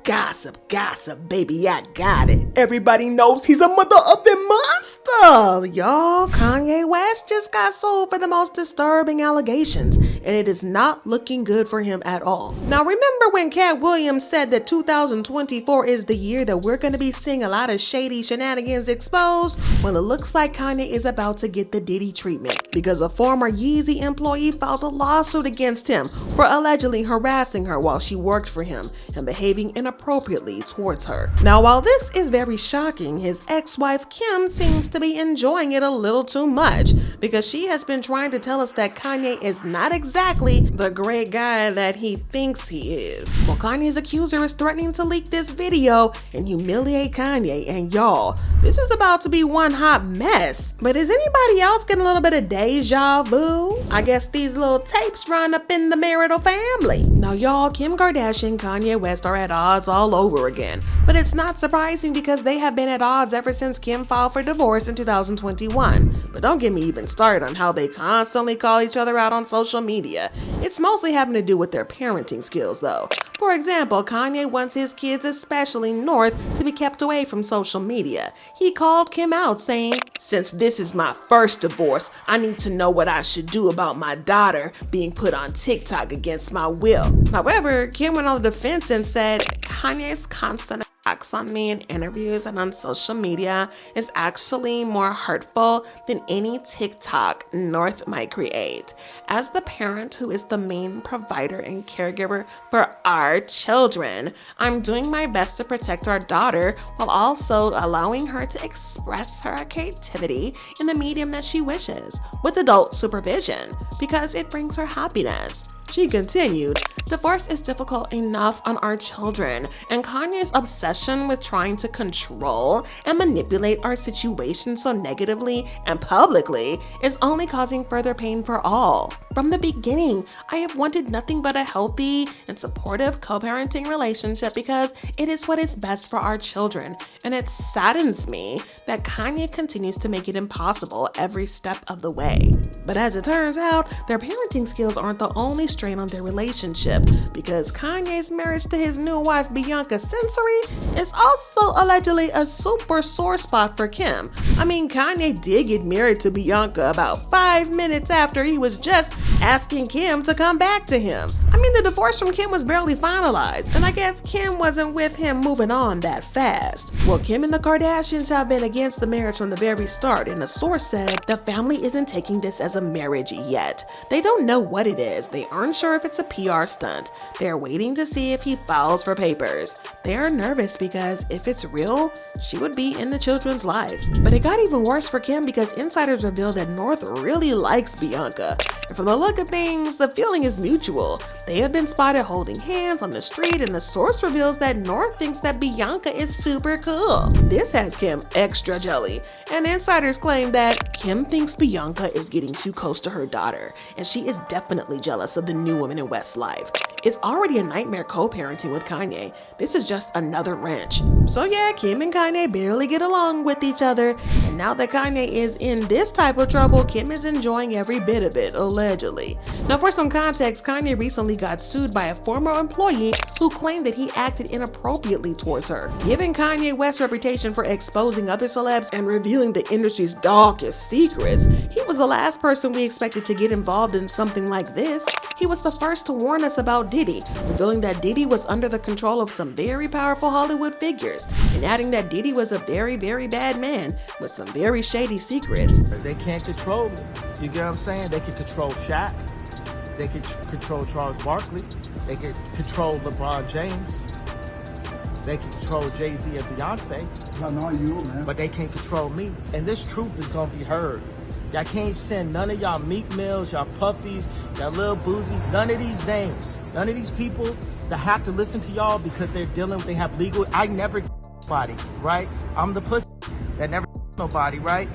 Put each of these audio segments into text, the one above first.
Gossip, gossip, baby, I got it. Everybody knows he's a mother-upping monster. Y'all, Kanye West just got sued for the most disturbing allegations, and it is not looking good for him at all. Now, remember when Katt Williams said that 2024 is the year that we're going to be seeing a lot of shady shenanigans exposed? Well, it looks like Kanye is about to get the Diddy treatment because a former Yeezy employee filed a lawsuit against him for allegedly harassing her while she worked for him and behaving inappropriately towards her. Now, while this is very shocking, his ex-wife Kim seems to be enjoying it a little too much because she has been trying to tell us that Kanye is not exactly the great guy that he thinks he is. Well, Kanye's accuser is threatening to leak this video and humiliate Kanye, and y'all, this is about to be one hot mess. But is anybody else getting a little bit of deja vu? I guess these little tapes run up in the marital family. Now, y'all, Kim Kardashian and Kanye West are at odds all over again, but it's not surprising because they have been at odds ever since Kim filed for divorce in 2021. But don't get me even started on how they constantly call each other out on social media. It's mostly having to do with their parenting skills though. For example, Kanye wants his kids, especially North, to be kept away from social media. He called Kim out saying, "Since this is my first divorce, I need to know what I should do about my daughter being put on TikTok against my will." However, Kim went on the defense and said Kanye's constant attacks on me in interviews and on social media is actually more hurtful than any TikTok North might create. As the parent who is the main provider and caregiver for our children, I'm doing my best to protect our daughter while also allowing her to express her creativity in the medium that she wishes, with adult supervision, because it brings her happiness. She continued, "Divorce is difficult enough on our children, and Kanye's obsession with trying to control and manipulate our situation so negatively and publicly is only causing further pain for all. From the beginning, I have wanted nothing but a healthy and supportive co-parenting relationship because it is what is best for our children, and it saddens me that Kanye continues to make it impossible every step of the way." But as it turns out, their parenting skills aren't the only strain on their relationship, because Kanye's marriage to his new wife Bianca Censori is also allegedly a super sore spot for Kim. I mean, Kanye did get married to Bianca about 5 minutes after he was just asking Kim to come back to him. I mean, the divorce from Kim was barely finalized, and I guess Kim wasn't with him moving on that fast. Well, Kim and the Kardashians have been against the marriage from the very start, and a source said the family isn't taking this as a marriage yet. They don't know what it is. They aren't sure if it's a PR stunt. They're waiting to see if he files for papers. They're nervous because if it's real, she would be in the children's lives. But it got even worse for Kim because insiders revealed that North really likes Bianca. And from the look of things, the feeling is mutual. They have been spotted holding hands on the street, and the source reveals that North thinks that Bianca is super cool. This has Kim extra jelly, and insiders claim that Kim thinks Bianca is getting too close to her daughter, and she is definitely jealous of the new woman in West's life. It's already a nightmare co-parenting with Kanye. This is just another wrench. So yeah, Kim and Kanye barely get along with each other, and now that Kanye is in this type of trouble, Kim is enjoying every bit of it, allegedly. Now, for some context, Kanye recently got sued by a former employee who claimed that he acted inappropriately towards her. Given Kanye West's reputation for exposing other celebs and revealing the industry's darkest secrets, he was the last person we expected to get involved in something like this. He was the first to warn us about Diddy, revealing that Diddy was under the control of some very powerful Hollywood figures, and adding that Diddy was a very, very bad man with some very shady secrets. They can't control me. You get what I'm saying? They can control Shaq. They can control Charles Barkley. They can control LeBron James. They can control Jay-Z and Beyonce. No, you, man. But they can't control me. And this truth is gonna be heard. Y'all can't send none of y'all Meek Mills, y'all Puffies, y'all Lil Boozy, none of these names, none of these people that have to listen to y'all because they're dealing, they have legal. I never nobody, right? I'm the pussy that never nobody, right?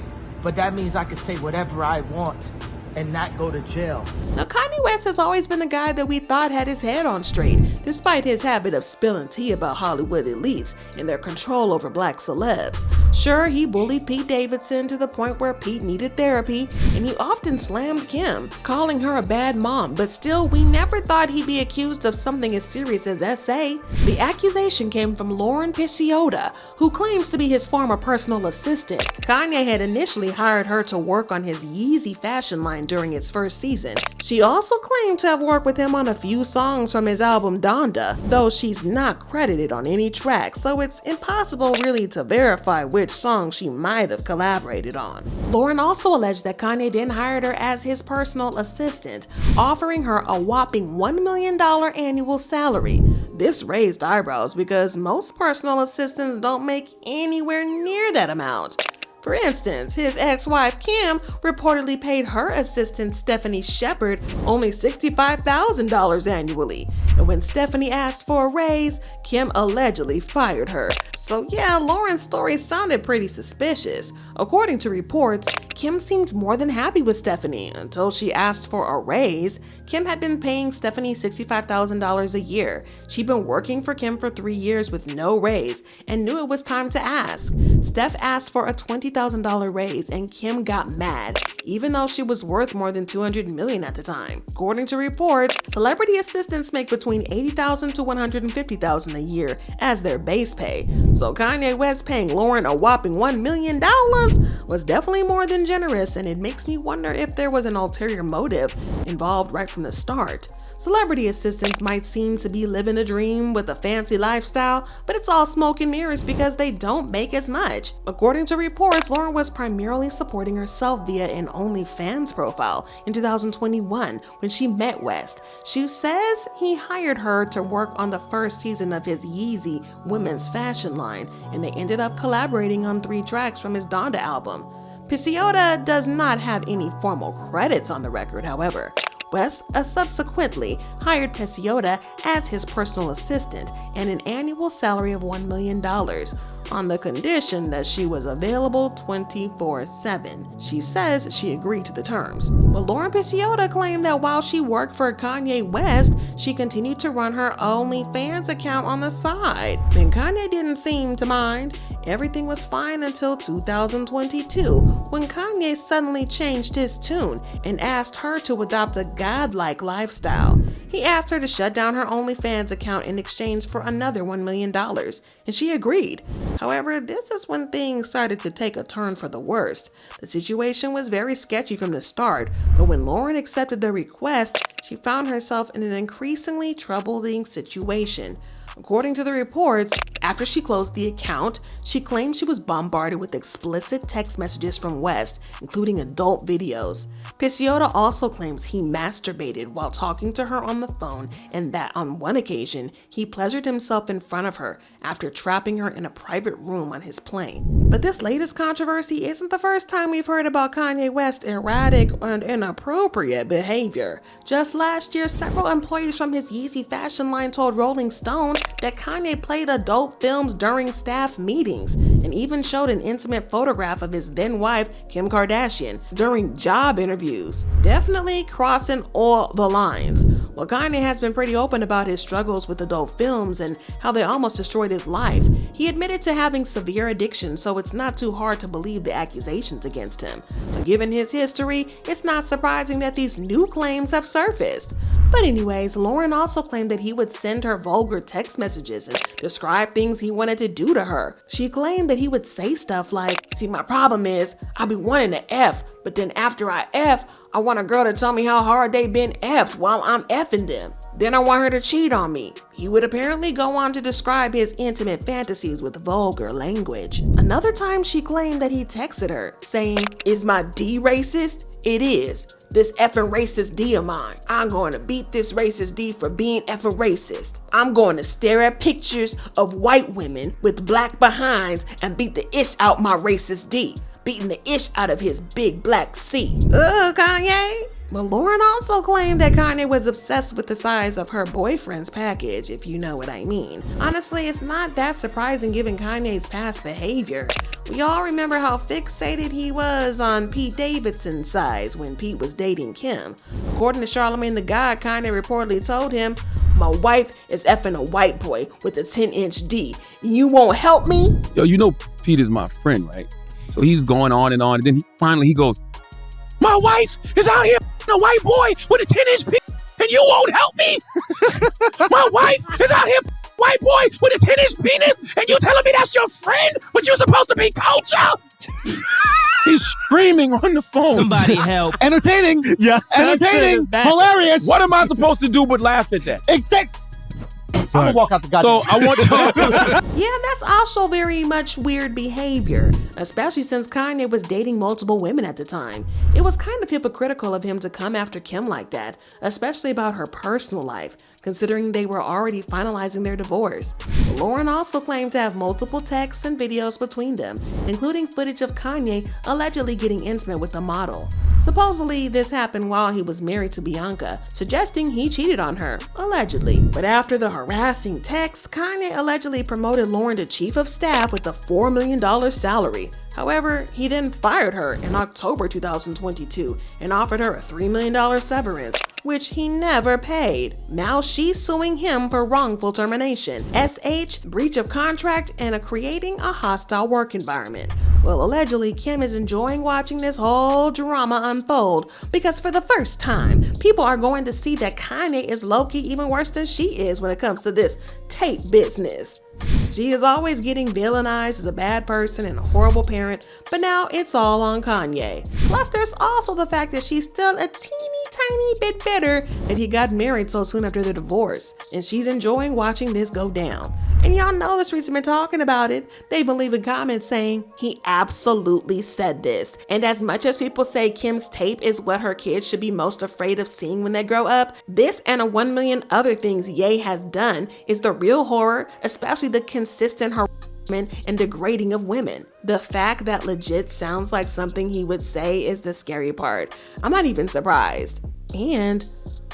But that means I can say whatever I want and not go to jail. Now, Kanye West has always been the guy that we thought had his head on straight, despite his habit of spilling tea about Hollywood elites and their control over black celebs. Sure, he bullied Pete Davidson to the point where Pete needed therapy, and he often slammed Kim, calling her a bad mom, but still, we never thought he'd be accused of something as serious as SA. The accusation came from Lauren Picciota, who claims to be his former personal assistant. Kanye had initially hired her to work on his Yeezy fashion line during its first season. She also claimed to have worked with him on a few songs from his album Donda, though she's not credited on any track, so it's impossible really to verify which song she might have collaborated on. Lauren also alleged that Kanye then hired her as his personal assistant, offering her a whopping $1 million annual salary. This raised eyebrows because most personal assistants don't make anywhere near that amount. For instance, his ex-wife Kim reportedly paid her assistant Stephanie Shepard only $65,000 annually, and when Stephanie asked for a raise, Kim allegedly fired her. So yeah, Lauren's story sounded pretty suspicious. According to reports, Kim seemed more than happy with Stephanie until she asked for a raise. Kim had been paying Stephanie $65,000 a year. She'd been working for Kim for 3 years with no raise and knew it was time to ask. Steph asked for a $20,000 raise and Kim got mad, even though she was worth more than $200 million at the time. According to reports, celebrity assistants make between $80,000 to $150,000 a year as their base pay. So Kanye West paying Lauren a whopping $1 million was definitely more than generous, and it makes me wonder if there was an ulterior motive involved right from the start. Celebrity assistants might seem to be living a dream with a fancy lifestyle, but it's all smoke and mirrors because they don't make as much. According to reports, Lauren was primarily supporting herself via an OnlyFans profile in 2021 when she met West. She says he hired her to work on the first season of his Yeezy women's fashion line, and they ended up collaborating on 3 tracks from his Donda album. Picciota does not have any formal credits on the record, however. West subsequently hired Picciota as his personal assistant and an annual salary of $1 million on the condition that she was available 24/7. She says she agreed to the terms. But Lauren Picciota claimed that while she worked for Kanye West, she continued to run her OnlyFans account on the side. And Kanye didn't seem to mind. Everything was fine until 2022, when Kanye suddenly changed his tune and asked her to adopt a godlike lifestyle. He asked her to shut down her OnlyFans account in exchange for another $1 million, and she agreed. However, this is when things started to take a turn for the worst. The situation was very sketchy from the start, but when Lauren accepted the request, she found herself in an increasingly troubling situation. According to the reports, after she closed the account, she claimed she was bombarded with explicit text messages from West, including adult videos. Picciota also claims he masturbated while talking to her on the phone, and that on one occasion, he pleasured himself in front of her after trapping her in a private room on his plane. But this latest controversy isn't the first time we've heard about Kanye West's erratic and inappropriate behavior. Just last year, several employees from his Yeezy fashion line told Rolling Stone that Kanye played adult films during staff meetings and even showed an intimate photograph of his then wife, Kim Kardashian, during job interviews. Definitely crossing all the lines. Well, Kanye has been pretty open about his struggles with adult films and how they almost destroyed his life. He admitted to having severe addiction, so it's not too hard to believe the accusations against him. But given his history, it's not surprising that these new claims have surfaced. But anyways, Lauren also claimed that he would send her vulgar text messages and describe things he wanted to do to her. She claimed that he would say stuff like, "See, my problem is, I be wanting to F, but then after I F, I want a girl to tell me how hard they been F'd while I'm F'ing them. Then I want her to cheat on me." He would apparently go on to describe his intimate fantasies with vulgar language. Another time she claimed that he texted her, saying, "Is my D racist? It is. This effing racist D of mine. I'm going to beat this racist D for being effing racist. I'm going to stare at pictures of white women with black behinds and beat the ish out my racist D. Beating the ish out of his big black C." Ugh, Kanye. Well, Lauren also claimed that Kanye was obsessed with the size of her boyfriend's package, if you know what I mean. Honestly, it's not that surprising given Kanye's past behavior. We all remember how fixated he was on Pete Davidson's size when Pete was dating Kim. According to Charlamagne the God, Kanye reportedly told him, "My wife is effing a white boy with a 10-inch D. You won't help me?" Yo, you know Pete is my friend, right? So he's going on, and then he goes, "My wife is out here a white boy with a 10-inch penis, and you won't help me? My wife is out here white boy with a 10-inch penis, and you telling me that's your friend, but you're supposed to be culture?" He's screaming on the phone. Somebody help. Entertaining. Yes. Entertaining. Hilarious. What am I supposed to do but laugh at that? I'm gonna walk out the goddamn. So I want to. Yeah, that's also very much weird behavior, especially since Kanye was dating multiple women at the time. It was kind of hypocritical of him to come after Kim like that, especially about her personal life, considering they were already finalizing their divorce. Lauren also claimed to have multiple texts and videos between them, including footage of Kanye allegedly getting intimate with a model. Supposedly, this happened while he was married to Bianca, suggesting he cheated on her, allegedly. But after the harassing texts, Kanye allegedly promoted Lauren to chief of staff with a $4 million salary. However, he then fired her in October 2022 and offered her a $3 million severance, which he never paid. Now she's suing him for wrongful termination, SH, breach of contract, and creating a hostile work environment. Well, allegedly, Kim is enjoying watching this whole drama unfold because for the first time, people are going to see that Kanye is low-key even worse than she is when it comes to this tape business. She is always getting villainized as a bad person and a horrible parent, but now it's all on Kanye. Plus, there's also the fact that she's still a teeny tiny bit bitter that he got married so soon after the divorce, and she's enjoying watching this go down. And y'all know the streets have been talking about it. They've been leaving comments saying he absolutely said this. And as much as people say Kim's tape is what her kids should be most afraid of seeing when they grow up, this and a 1 million other things Ye has done is the real horror, especially the consistent harassment and degrading of women. The fact that legit sounds like something he would say is the scary part. I'm not even surprised. And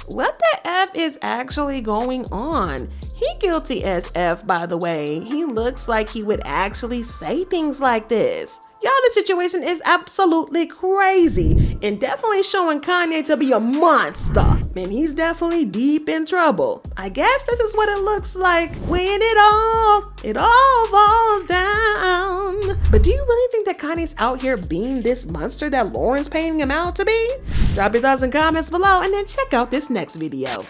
what the F is actually going on? He guilty as F, by the way. He looks like he would actually say things like this. Y'all, the situation is absolutely crazy and definitely showing Kanye to be a monster. And he's definitely deep in trouble. I guess this is what it looks like when it all falls down. But do you really think that Kanye's out here being this monster that Lauren's painting him out to be? Drop your thoughts and comments below and then check out this next video.